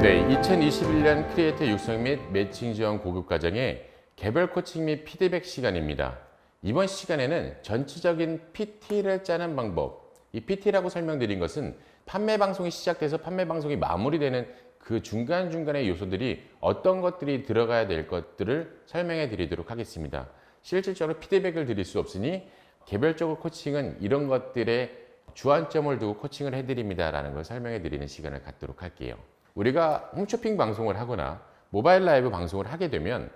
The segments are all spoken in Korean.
네, 2021년 크리에이터 육성 및 매칭 지원 고급 과정의 개별 코칭 및 피드백 시간입니다. 이번 시간에는 전체적인 PT를 짜는 방법, 이 PT라고 설명드린 것은 판매 방송이 시작돼서 판매 방송이 마무리되는 그 중간중간의 요소들이 어떤 것들이 들어가야 될 것들을 설명해 드리도록 하겠습니다. 실질적으로 피드백을 드릴 수 없으니 개별적으로 코칭은 이런 것들에 주안점을 두고 코칭을 해드립니다라는 걸 설명해 드리는 시간을 갖도록 할게요. 우리가 홈쇼핑 방송을 하거나 모바일 라이브 방송을 하게 되면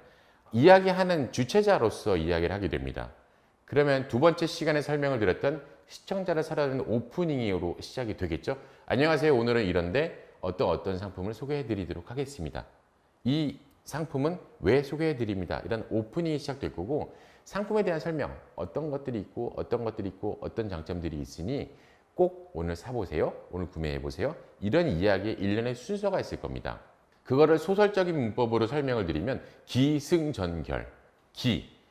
이야기하는 주체자로서 이야기를 하게 됩니다. 그러면 두 번째 시간에 설명을 드렸던 시청자를 사로잡는 오프닝으로 시작이 되겠죠. 안녕하세요. 오늘은 이런데 어떤 상품을 소개해 드리도록 하겠습니다. 이 상품은 왜 소개해 드립니다. 이런 오프닝이 시작될 거고, 상품에 대한 설명, 어떤 것들이 있고 어떤 장점들이 있으니 꼭 오늘 사보세요. 오늘 구매해보세요. 이런 이야기의 일련의 순서가 있을 겁니다. 그거를 소설적인 문법으로 설명을 드리면 기승전결.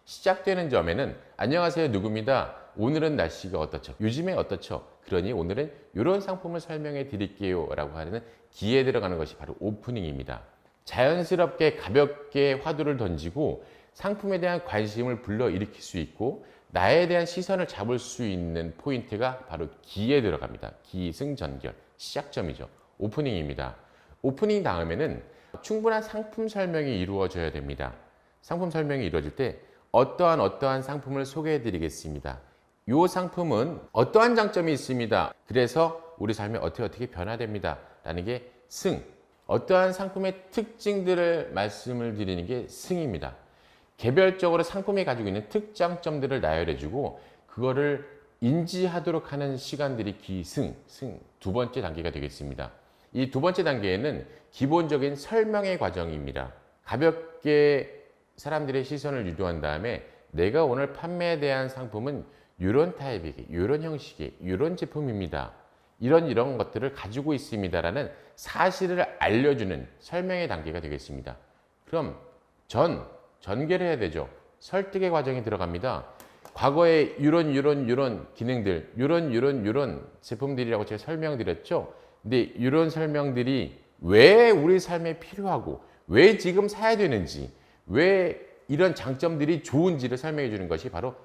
시작되는 점에는 안녕하세요. 누구입니다. 오늘은 날씨가 어떻죠? 요즘에 어떻죠? 그러니 오늘은 이런 상품을 설명해 드릴게요. 라고 하는 기에 들어가는 것이 바로 오프닝입니다. 자연스럽게 가볍게 화두를 던지고 상품에 대한 관심을 불러일으킬 수 있고 나에 대한 시선을 잡을 수 있는 포인트가 바로 기에 들어갑니다. 기승전결, 시작점이죠. 오프닝입니다. 오프닝 다음에는 충분한 상품 설명이 이루어져야 됩니다. 상품 설명이 이루어질 때 어떠한 상품을 소개해 드리겠습니다. 이 상품은 어떠한 장점이 있습니다. 그래서 우리 삶이 어떻게 변화됩니다. 라는 게 승. 어떠한 상품의 특징들을 말씀을 드리는 게 승입니다. 개별적으로 상품이 가지고 있는 특장점들을 나열해주고 그거를 인지하도록 하는 시간들이 기승, 두 번째 단계가 되겠습니다. 이 두 번째 단계에는 기본적인 설명의 과정입니다. 가볍게 사람들의 시선을 유도한 다음에 내가 오늘 판매에 대한 상품은 이런 타입이게, 이런 형식의, 이런 제품입니다. 이런 것들을 가지고 있습니다라는 사실을 알려주는 설명의 단계가 되겠습니다. 그럼 전개를 해야 되죠. 설득의 과정이 들어갑니다. 과거에 이런 기능들, 이런 제품들이라고 제가 설명드렸죠. 근데 이런 설명들이 왜 우리 삶에 필요하고 왜 지금 사야 되는지, 왜 이런 장점들이 좋은지를 설명해 주는 것이 바로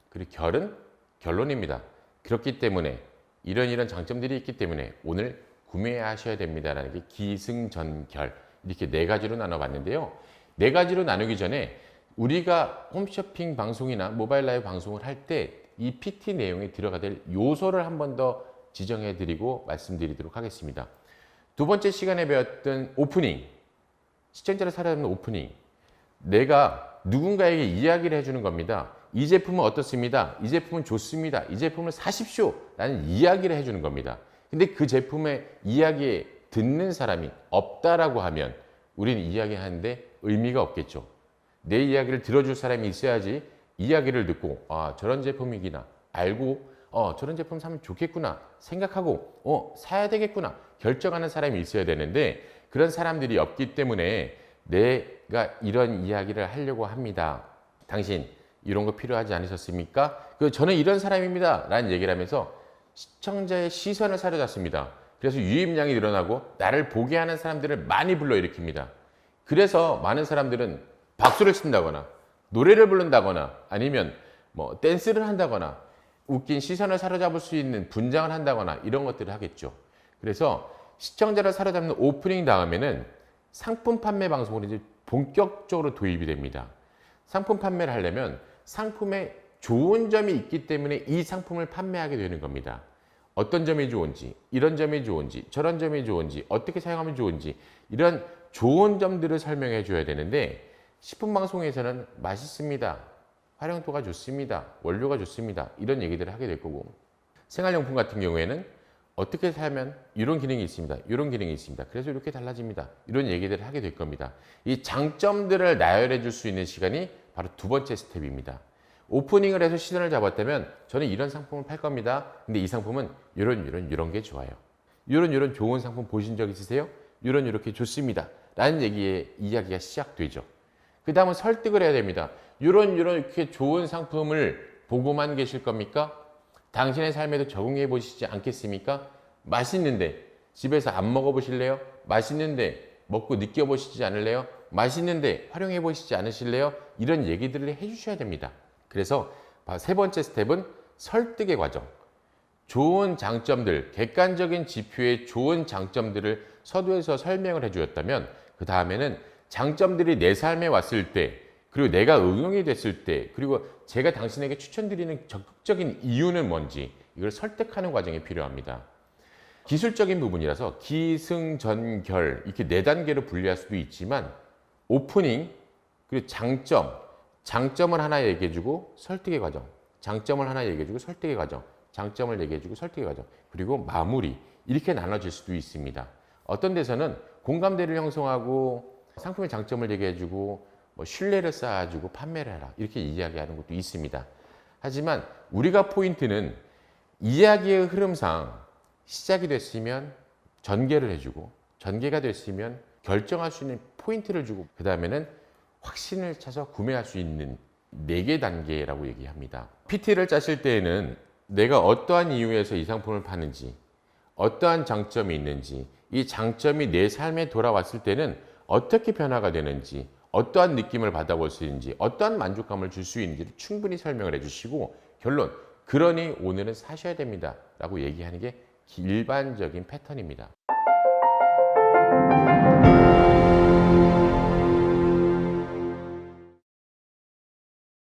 그리고 결은 결론입니다. 그렇기 때문에 이런 장점들이 있기 때문에 오늘 구매하셔야 됩니다라는 게 기승전결, 이렇게 네 가지로 나눠봤는데요. 네 가지로 나누기 전에 우리가 홈쇼핑 방송이나 모바일 라이브 방송을 할 때 이 PT 내용에 들어가 될 요소를 한 번 더 지정해 드리고 말씀드리도록 하겠습니다. 두 번째 시간에 배웠던 오프닝, 시청자를 사로잡는 오프닝, 내가 누군가에게 이야기를 해주는 겁니다. 이 제품은 어떻습니다. 이 제품은 좋습니다. 이 제품을 사십시오. 라는 이야기를 해주는 겁니다. 근데 그 제품의 이야기에 듣는 사람이 없다라고 하면 우리는 이야기하는데 의미가 없겠죠. 내 이야기를 들어줄 사람이 있어야지 이야기를 듣고 저런 제품이구나 알고 저런 제품 사면 좋겠구나 생각하고 사야 되겠구나 결정하는 사람이 있어야 되는데 그런 사람들이 없기 때문에 내가 이런 이야기를 하려고 합니다. 당신 이런 거 필요하지 않으셨습니까? 저는 이런 사람입니다. 라는 얘기를 하면서 시청자의 시선을 사로잡습니다. 그래서 유입량이 늘어나고 나를 보게 하는 사람들을 많이 불러일으킵니다. 그래서 많은 사람들은 박수를 친다거나 노래를 부른다거나 아니면 댄스를 한다거나 웃긴 시선을 사로잡을 수 있는 분장을 한다거나 이런 것들을 하겠죠. 그래서 시청자를 사로잡는 오프닝 다음에는 상품 판매 방송으로 이제 본격적으로 도입이 됩니다. 상품 판매를 하려면 상품에 좋은 점이 있기 때문에 이 상품을 판매하게 되는 겁니다. 어떤 점이 좋은지, 이런 점이 좋은지, 저런 점이 좋은지, 어떻게 사용하면 좋은지 이런 좋은 점들을 설명해 줘야 되는데 식품 방송에서는 맛있습니다. 활용도가 좋습니다. 원료가 좋습니다. 이런 얘기들을 하게 될 거고 생활용품 같은 경우에는 어떻게 사면 이런 기능이 있습니다. 이런 기능이 있습니다. 그래서 이렇게 달라집니다. 이런 얘기들을 하게 될 겁니다. 이 장점들을 나열해 줄 수 있는 시간이 바로 두 번째 스텝입니다. 오프닝을 해서 시선을 잡았다면 저는 이런 상품을 팔 겁니다. 근데 이 상품은 이런 게 좋아요. 이런 좋은 상품 보신 적 있으세요? 이렇게 좋습니다. 라는 이야기가 시작되죠. 그 다음은 설득을 해야 됩니다. 이렇게 좋은 상품을 보고만 계실 겁니까? 당신의 삶에도 적용해 보시지 않겠습니까? 맛있는데 집에서 안 먹어보실래요? 맛있는데 먹고 느껴보시지 않을래요? 맛있는데 활용해 보시지 않으실래요? 이런 얘기들을 해주셔야 됩니다. 그래서 세 번째 스텝은 설득의 과정. 좋은 장점들, 객관적인 지표의 좋은 장점들을 서두에서 설명을 해주었다면 그 다음에는 장점들이 내 삶에 왔을 때, 그리고 내가 응용이 됐을 때, 그리고 제가 당신에게 추천드리는 적극적인 이유는 뭔지 이걸 설득하는 과정이 필요합니다. 기술적인 부분이라서 기승전결 이렇게 네 단계로 분리할 수도 있지만 오프닝, 그리고 장점을 하나 얘기해주고 설득의 과정, 장점을 하나 얘기해주고 설득의 과정, 장점을 얘기해주고 설득의 과정, 그리고 마무리 이렇게 나눠질 수도 있습니다. 어떤 데서는 공감대를 형성하고 상품의 장점을 얘기해주고 뭐 신뢰를 쌓아주고 판매를 해라 이렇게 이야기하는 것도 있습니다. 하지만 우리가 포인트는 이야기의 흐름상 시작이 됐으면 전개를 해주고 전개가 됐으면 결정할 수 있는 포인트를 주고 그 다음에는 확신을 차서 구매할 수 있는 4개 단계라고 얘기합니다. PT를 짜실 때에는 내가 어떠한 이유에서 이 상품을 파는지, 어떠한 장점이 있는지, 이 장점이 내 삶에 돌아왔을 때는 어떻게 변화가 되는지, 어떠한 느낌을 받아볼 수 있는지, 어떠한 만족감을 줄 수 있는지를 충분히 설명을 해주시고 결론, 그러니 오늘은 사셔야 됩니다 라고 얘기하는 게 일반적인 패턴입니다.